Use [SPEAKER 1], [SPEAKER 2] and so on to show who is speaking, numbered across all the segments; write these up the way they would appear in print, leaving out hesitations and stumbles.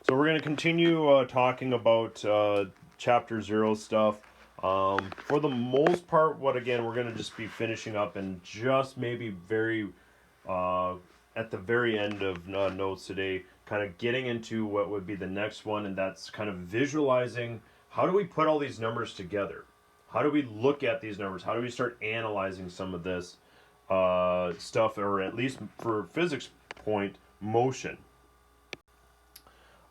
[SPEAKER 1] So we're going to continue talking about chapter 0 stuff. For the most part, what again, we're going to just be finishing up and just maybe uh, at the very end of notes today, kind of getting into what would be the next one, and that's kind of visualizing how do we put all these numbers together? How do we look at these numbers? How do we start analyzing some of this stuff, or at least for physics point, motion?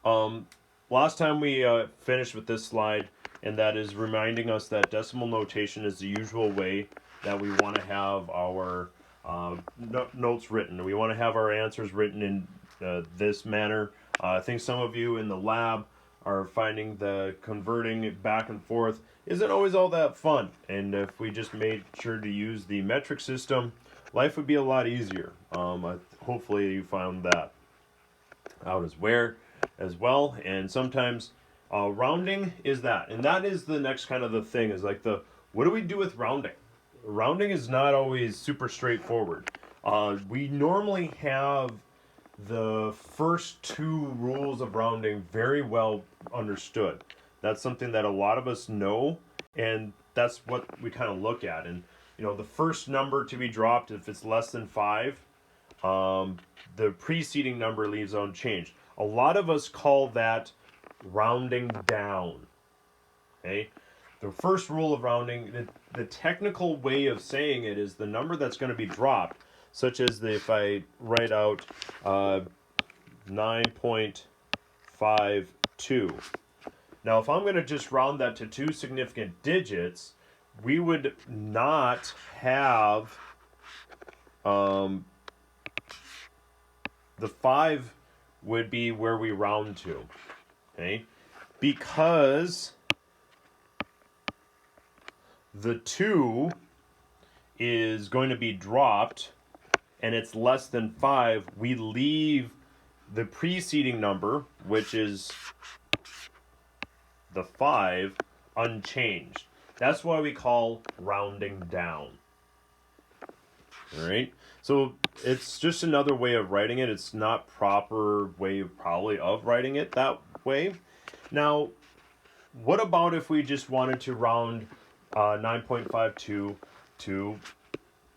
[SPEAKER 1] Um, Last time we finished with this slide, and that is reminding us that decimal notation is the usual way that we want to have our notes written. We want to have our answers written in this manner. I think some of you in the lab are finding the converting it back and forth isn't always all that fun. And if we just made sure to use the metric system, life would be a lot easier. Hopefully you found that out as well. And sometimes rounding is that, and that is the next kind of the thing is like the what do we do with rounding? Rounding is not always super straightforward. We normally have the first two rules of rounding very well understood. That's something that a lot of us know, and that's what we kind of look at. And the first number to be dropped, if it's less than 5, um, the preceding number leaves unchanged. A lot of us call that rounding down. Okay? The first rule of rounding, the technical way of saying it is the number that's going to be dropped, such as if I write out 9.52. Now, if I'm going to just round that to two significant digits, we would not have the 5 would be where we round to, okay? Because the 2 is going to be dropped and it's less than 5, we leave the preceding number, which is the 5, unchanged. That's why we call rounding down. All right? So it's just another way of writing it. It's not proper way probably of writing it that way. Now, what about if we just wanted to round 9.52 to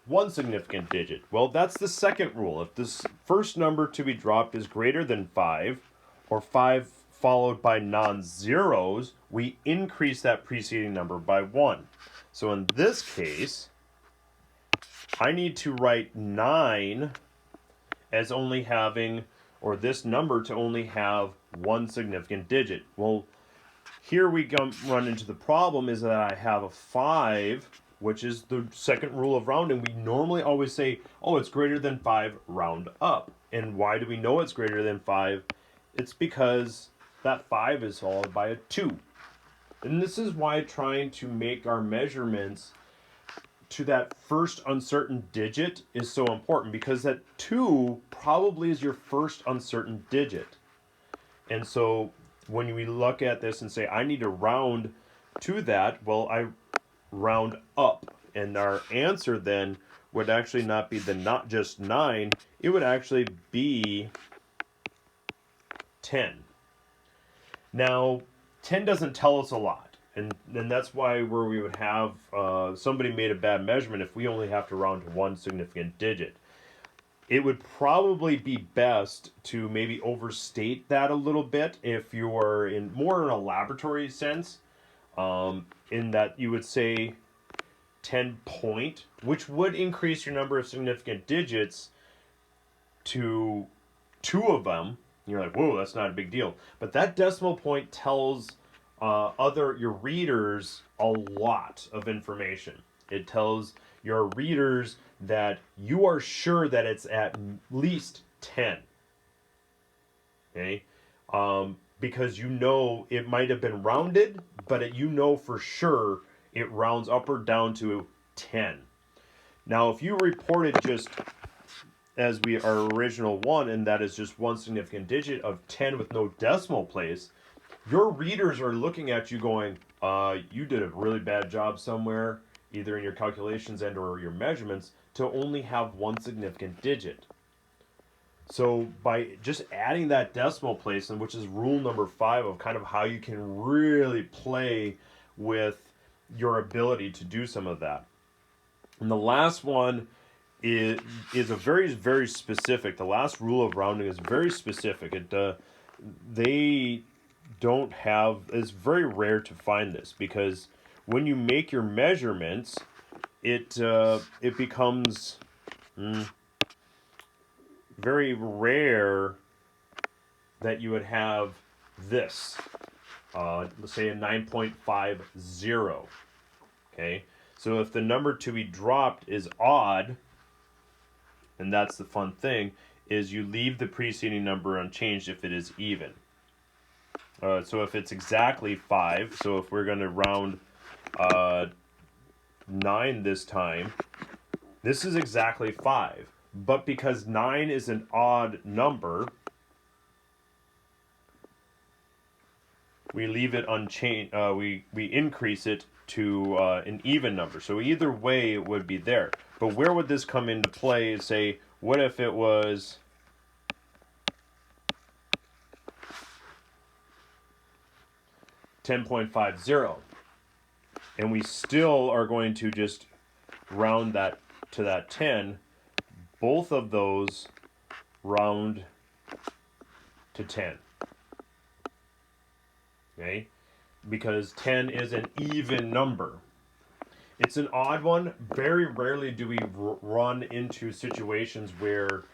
[SPEAKER 1] one significant digit? Well, that's the second rule. If this first number to be dropped is greater than 5, or 5 followed by non-zeros, we increase that preceding number by 1. So in this case, I need to write 9 as only having, or this number to only have one significant digit. Well, here we run into the problem is that I have a 5, which is the second rule of rounding. We normally always say, oh, it's greater than 5, round up. And why do we know it's greater than 5? It's because that 5 is followed by a 2. And this is why trying to make our measurements to that first uncertain digit is so important, because that 2 probably is your first uncertain digit. And so when we look at this and say, I need to round to that, well, I round up. And our answer then would actually not be not just 9, it would actually be 10. Now, 10 doesn't tell us a lot. And that's why where we would have somebody made a bad measurement if we only have to round to one significant digit. It would probably be best to maybe overstate that a little bit if you are in more in a laboratory sense, in that you would say 10 point, which would increase your number of significant digits to 2 of them. You're like, whoa, that's not a big deal. But that decimal point tells your readers a lot of information. It tells your readers that you are sure that it's at least 10. Okay? Because you know it might have been rounded, but you know for sure it rounds up or down to 10. Now, if you reported just as our original one, and that is just one significant digit of 10 with no decimal place, your readers are looking at you going, you did a really bad job somewhere, either in your calculations and or your measurements, to only have one significant digit. So by just adding that decimal place, and which is rule number 5 of kind of how you can really play with your ability to do some of that. And the last one is a very specific. The last rule of rounding is very specific. They don't have. It's very rare to find this because when you make your measurements, it becomes very rare that you would have this. Let's say a 9.50. Okay, so if the number to be dropped is odd, and that's the fun thing, is you leave the preceding number unchanged if it is even. So if it's exactly 5, so if we're going to round 9 this time, this is exactly 5. But because 9 is an odd number, we leave it unchanged. We increase it to an even number. So either way, it would be there. But where would this come into play? Say, what if it was 10.50, and we still are going to just round that to that 10? Both of those round to 10. Okay? Because 10 is an even number. It's an odd one. Very rarely do we run into situations where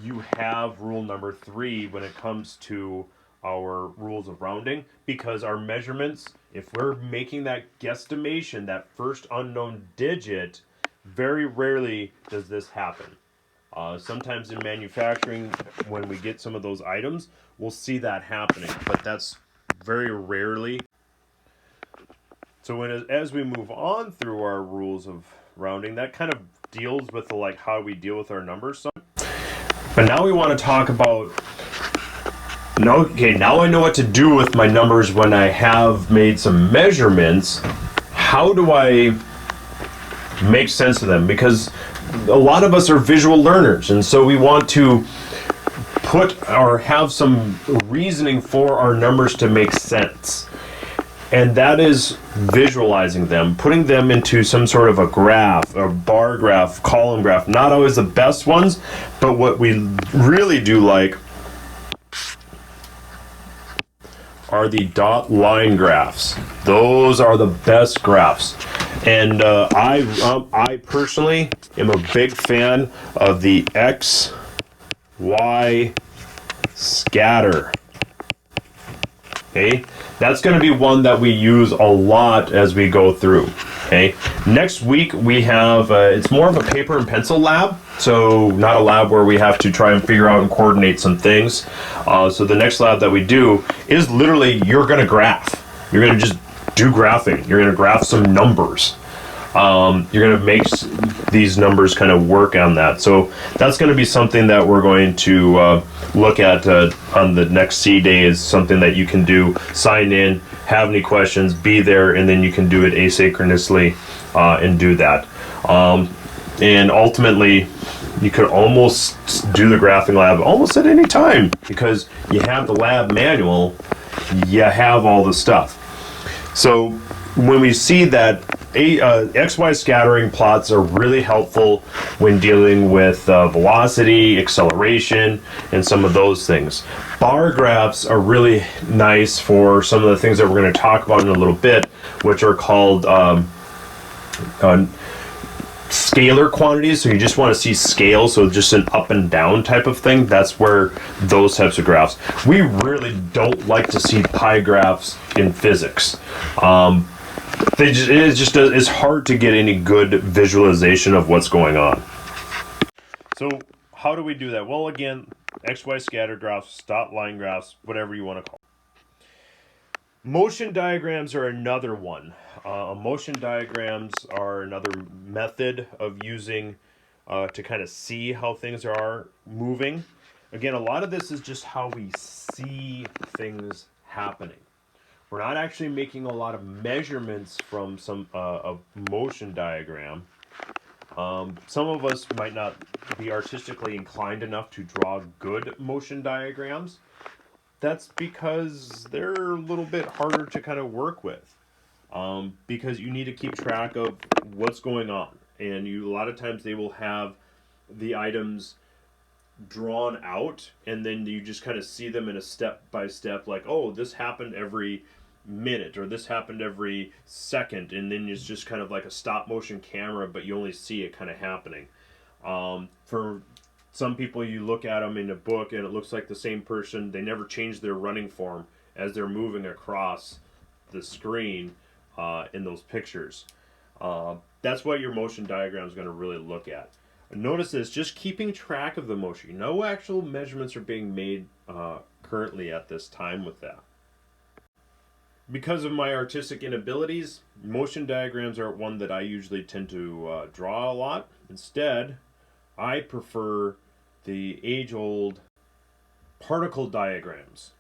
[SPEAKER 1] you have rule number 3 when it comes to our rules of rounding, because our measurements, if we're making that guesstimation, that first unknown digit, very rarely does this happen. Sometimes in manufacturing, when we get some of those items, we'll see that happening, but that's very rarely. So as we move on through our rules of rounding, that kind of deals with how we deal with our numbers. But now we want to talk about, now I know what to do with my numbers when I have made some measurements. How do I make sense of them? Because a lot of us are visual learners, and so we want to put or have some reasoning for our numbers to make sense. And that is visualizing them, putting them into some sort of a graph, a bar graph, column graph. Not always the best ones, but what we really do like are the dot line graphs. Those are the best graphs. And I personally am a big fan of the X, Y, scatter. Okay, that's going to be one that we use a lot as we go through. Okay, next week we have it's more of a paper and pencil lab, so not a lab where we have to try and figure out and coordinate some things. So the next lab that we do is literally you're going to graph. You're going to just do graphing. You're going to graph some numbers. You're going to make these numbers kind of work on that. So that's going to be something that we're going to look at on the next C day, is something that you can do. Sign in, have any questions, be there, and then you can do it asynchronously and do that. And ultimately, you could almost do the graphing lab almost at any time because you have the lab manual, you have all the stuff. So when we see that XY scattering plots are really helpful when dealing with velocity, acceleration, and some of those things. Bar graphs are really nice for some of the things that we're going to talk about in a little bit, which are called scalar quantities. So you just want to see scale, so just an up and down type of thing. That's where those types of graphs. We really don't like to see pie graphs in physics. It's hard to get any good visualization of what's going on. So how do we do that? Well, again, XY scatter graphs, dot line graphs, whatever you want to call them. Motion diagrams are another one. Motion diagrams are another method of using to kind of see how things are moving. Again, a lot of this is just how we see things happening. We're not actually making a lot of measurements from a motion diagram. Some of us might not be artistically inclined enough to draw good motion diagrams. That's because they're a little bit harder to kind of work with, because you need to keep track of what's going on, and a lot of times they will have the items drawn out, and then you just kind of see them in a step by step, like, oh, this happened every minute or this happened every second, and then it's just kind of like a stop motion camera, but you only see it kind of happening. For some people, you look at them in a book and it looks like the same person. They never change their running form as they're moving across the screen in those pictures. That's what your motion diagram is going to really look at. Notice this, just keeping track of the motion. No actual measurements are being made currently at this time with that. Because of my artistic inabilities, motion diagrams are one that I usually tend to draw a lot. Instead, I prefer the age-old particle diagrams.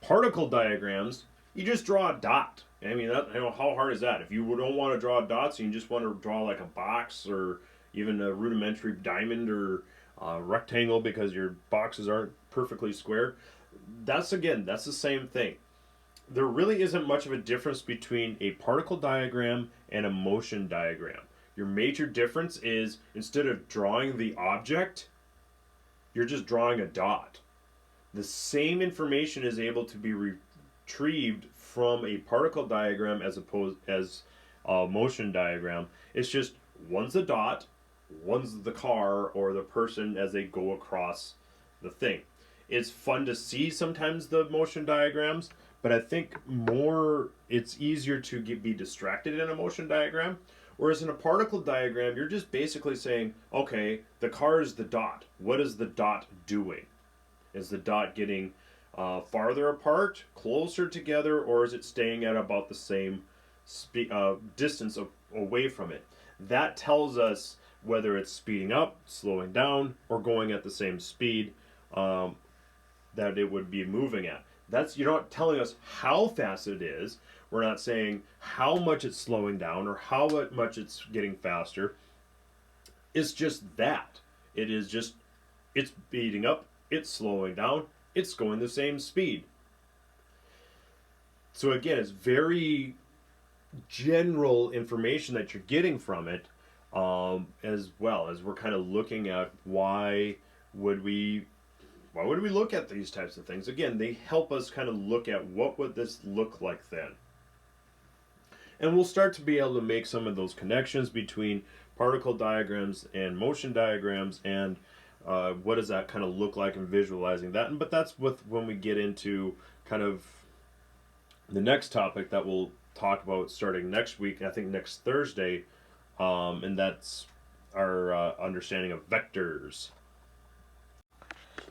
[SPEAKER 1] Particle diagrams, you just draw a dot. I mean, how hard is that? If you don't want to draw dots and you just want to draw like a box or even a rudimentary diamond or rectangle because your boxes aren't perfectly square, that's the same thing. There really isn't much of a difference between a particle diagram and a motion diagram. Your major difference is, instead of drawing the object, you're just drawing a dot. The same information is able to be retrieved from a particle diagram as opposed as a motion diagram. It's just one's a dot, one's the car or the person as they go across the thing. It's fun to see sometimes the motion diagrams, but I think it's easier to be distracted in a motion diagram. Whereas in a particle diagram, you're just basically saying, okay, the car is the dot. What is the dot doing? Is the dot getting farther apart, closer together, or is it staying at about the same distance away from it? That tells us whether it's speeding up, slowing down, or going at the same speed that it would be moving at. You're not telling us how fast it is. We're not saying how much it's slowing down or how much it's getting faster. It's just that. It's speeding up, it's slowing down, it's going the same speed. So again, it's very general information that you're getting from it, as well as we're kind of looking at why would we look at these types of things. Again, they help us kind of look at what would this look like then. And we'll start to be able to make some of those connections between particle diagrams and motion diagrams, and what does that kind of look like in visualizing that. But that's when we get into kind of the next topic that we'll talk about starting next week, I think next Thursday, and that's our understanding of vectors.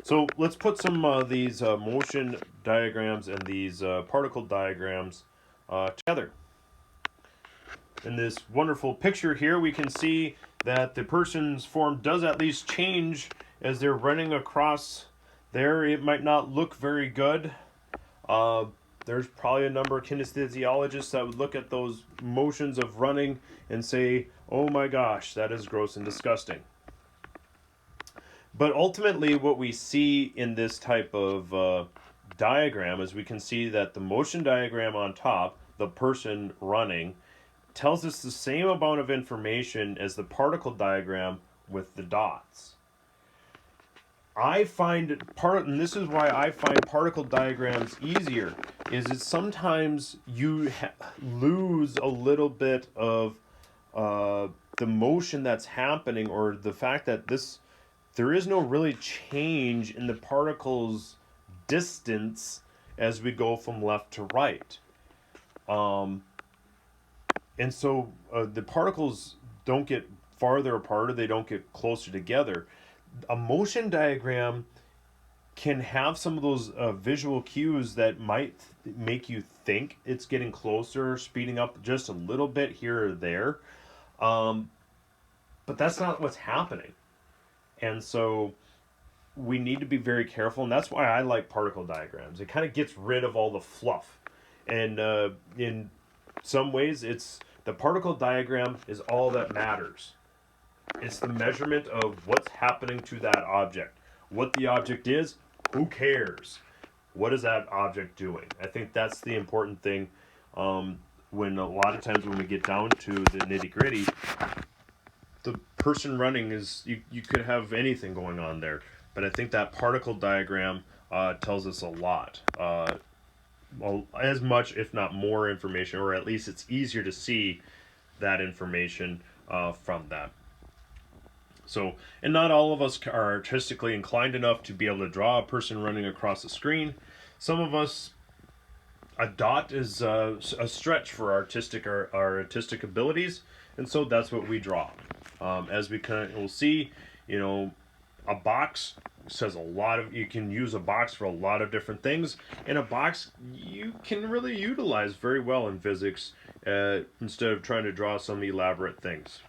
[SPEAKER 1] So let's put some of these motion diagrams and these particle diagrams together. In this wonderful picture here, we can see that the person's form does at least change as they're running across there. It might not look very good. There's probably a number of kinesthesiologists that would look at those motions of running and say, oh my gosh, that is gross and disgusting. But ultimately, what we see in this type of diagram is we can see that the motion diagram on top, the person running, tells us the same amount of information as the particle diagram with the dots. And this is why I find particle diagrams easier, is that sometimes you lose a little bit of the motion that's happening, or the fact that there is no really change in the particle's distance as we go from left to right. And so the particles don't get farther apart, or they don't get closer together. A motion diagram can have some of those visual cues that might make you think it's getting closer, speeding up just a little bit here or there. But that's not what's happening. And so we need to be very careful, and that's why I like particle diagrams. It kind of gets rid of all the fluff. And in some ways, the particle diagram is all that matters. It's the measurement of what's happening to that object. What the object is, who cares? What is that object doing? I think that's the important thing. When a lot of times when we get down to the nitty gritty, the person running is you could have anything going on there. But I think that particle diagram tells us a lot. Well, as much, if not more, information, or at least it's easier to see that information from that. So, and not all of us are artistically inclined enough to be able to draw a person running across the screen. Some of us, a dot is a stretch for our artistic abilities, and so that's what we draw. As we will see, you know, a box says a lot of. You can use a box for a lot of different things, and a box you can really utilize very well in physics instead of trying to draw some elaborate things.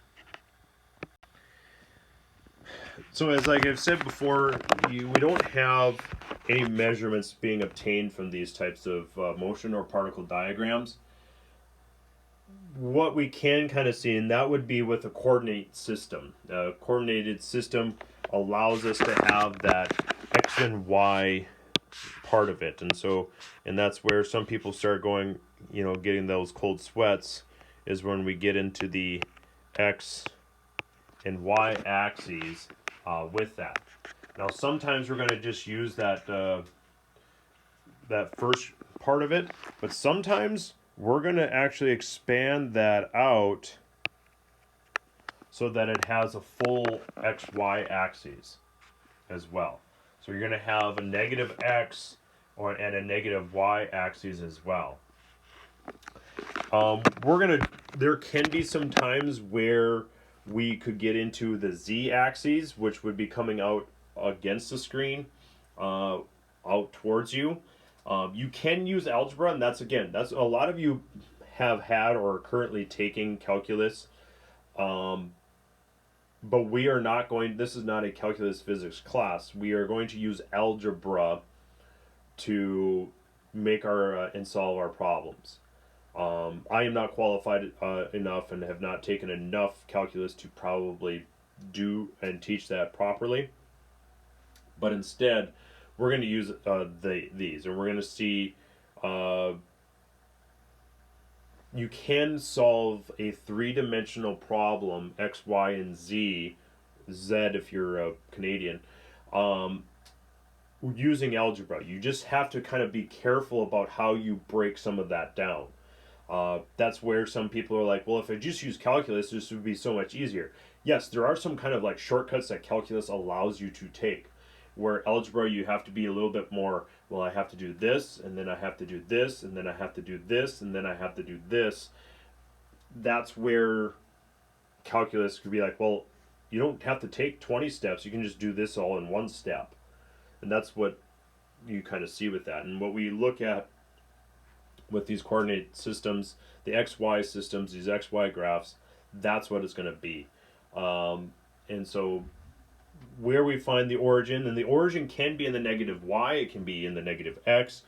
[SPEAKER 1] So as like I've said before, we don't have any measurements being obtained from these types of motion or particle diagrams. What we can kind of see, and that would be with a coordinate system. A coordinated system allows us to have that X and Y part of it. And that's where some people start going, getting those cold sweats, is when we get into the X and Y axes with that. Now, sometimes we're going to just use that first part of it, but sometimes we're going to actually expand that out so that it has a full XY axis as well. So you're going to have a negative X and a negative Y axis as well. There can be some times where we could get into the Z axes, which would be coming out against the screen, out towards you. You can use algebra, and that's a lot of you have had or are currently taking calculus. But we are not going, this is not a calculus physics class. We are going to use algebra to make and solve our problems. I am not qualified enough and have not taken enough calculus to probably do and teach that properly. But instead, we're going to use these, and we're going to see you can solve a three-dimensional problem, X, Y, and Z if you're a Canadian, using algebra. You just have to kind of be careful about how you break some of that down. That's where some people are like, well, if I just use calculus, this would be so much easier. Yes, there are some kind of like shortcuts that calculus allows you to take. Where algebra, you have to be a little bit more, well, I have to do this, and then I have to do this, and then I have to do this, and then I have to do this. That's where calculus could be like, well, you don't have to take 20 steps. You can just do this all in one step. And that's what you kind of see with that. And what we look at with these coordinate systems, the XY systems, these XY graphs, that's what it's going to be. And so where we find the origin, and the origin can be in the negative Y, it can be in the negative X,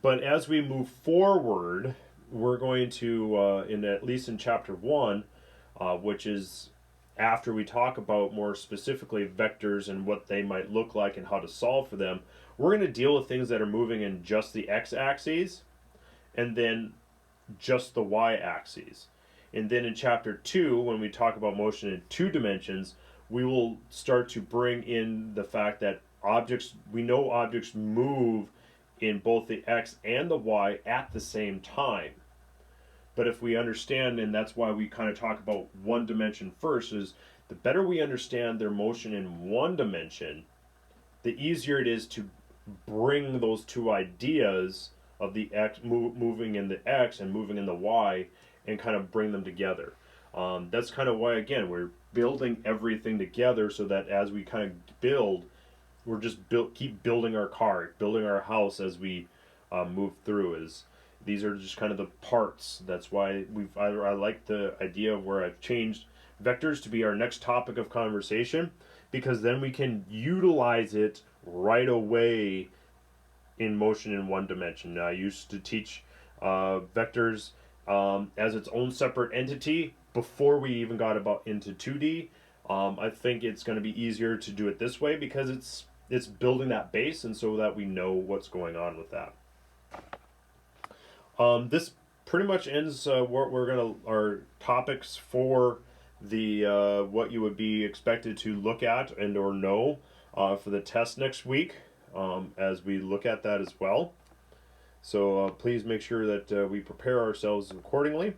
[SPEAKER 1] but as we move forward, we're going to, at least in chapter 1, which is after we talk about more specifically vectors and what they might look like and how to solve for them, we're going to deal with things that are moving in just the X-axis and then just the Y-axis. And then in chapter 2, when we talk about motion in 2 dimensions, we will start to bring in the fact that we know objects move in both the X and the Y at the same time. But if we understand, and that's why we kind of talk about one dimension first, is the better we understand their motion in one dimension, the easier it is to bring those two ideas of the X moving in the X and moving in the Y and kind of bring them together. That's kind of why, again, we're building everything together so that as we kind of build, we're just keep building our car, building our house as we move through. These are just kind of the parts. That's why I like the idea of where I've changed vectors to be our next topic of conversation, because then we can utilize it right away in motion in one dimension. I used to teach vectors as its own separate entity before we even got into 2D. I think it's going to be easier to do it this way because it's building that base, and so that we know what's going on with that. This pretty much ends what we're gonna our topics for the what you would be expected to look at and or know for the test next week, as we look at that as well. So please make sure that we prepare ourselves accordingly.